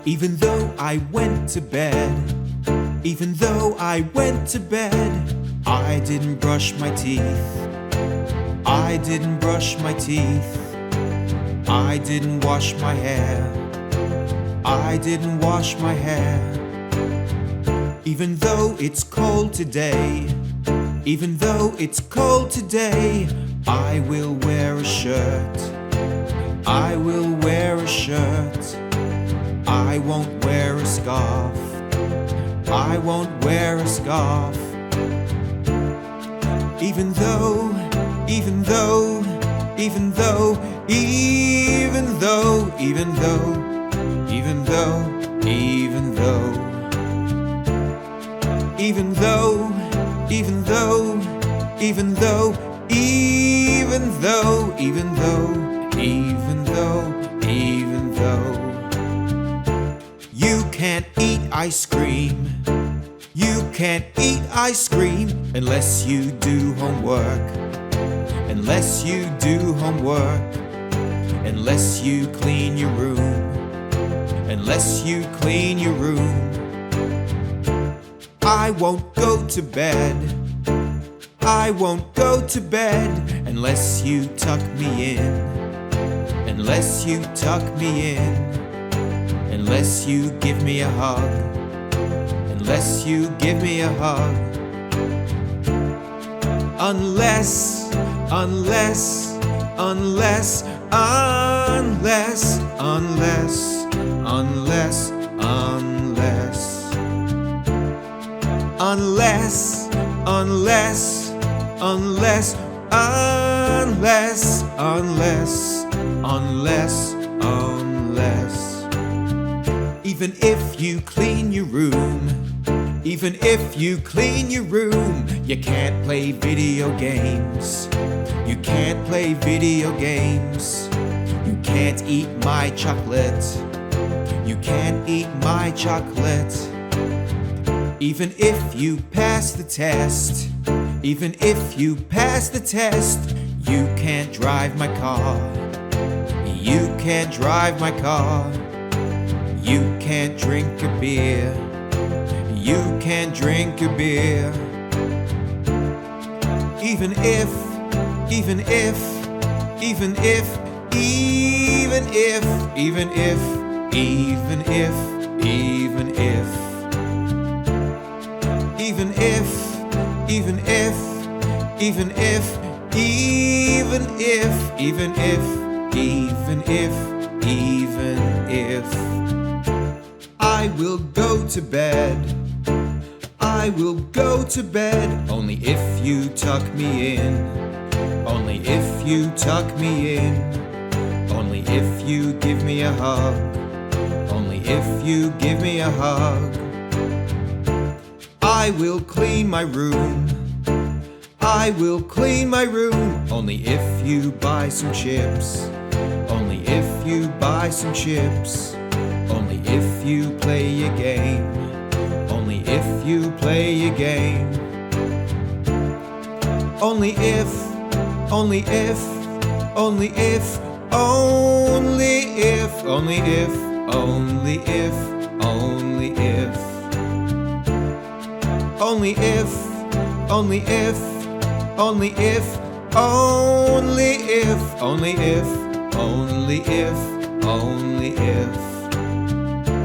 Even though I went to bed, even though I went to bed, I didn't brush my teeth. I didn't brush my teeth. I didn't wash my hair. I didn't wash my hair. Even though it's cold today, even though it's cold today, I will wear a shirt. I will wear a shirt. I won't wear a scarf. I won't wear a scarf. Even though, even though, even though, even though, even though, even though, even though, even though, even though, even though, even though, even though, even though, even though. You can't eat ice cream. You can't eat ice cream unless you do homework. Unless you do homework. Unless you clean your room. Unless you clean your room. I won't go to bed. I won't go to bed unless you tuck me in. Unless you tuck me in. Unless you give me a hug. Unless you give me a hug. Unless, unless, unless, unless, unless, unless, unless, unless, unless, unless, unless, unless, unless, unless. Even if you clean your room, even if you clean your room, you can't play video games. You can't play video games. You can't eat my chocolate. You can't eat my chocolate. Even if you pass the test, even if you pass the test, you can't drive my car. You can't drive my car. You can't drink a beer. You can't drink a beer. Even if, even if, even if, even if, even if, even if, even if, even if, even if, even if, even if, even if, even if, even if, I will go to bed. I will go to bed only if you tuck me in. Only if you tuck me in. Only if you give me a hug. Only if you give me a hug. I will clean my room. I will clean my room only if you buy some chips. Only if you buy some chips. Only if you play a game. Only if you play a game. Only if, only if, only if, only if, only if, only if, only if, only if, only if, only if, only if, only if, only if, only if.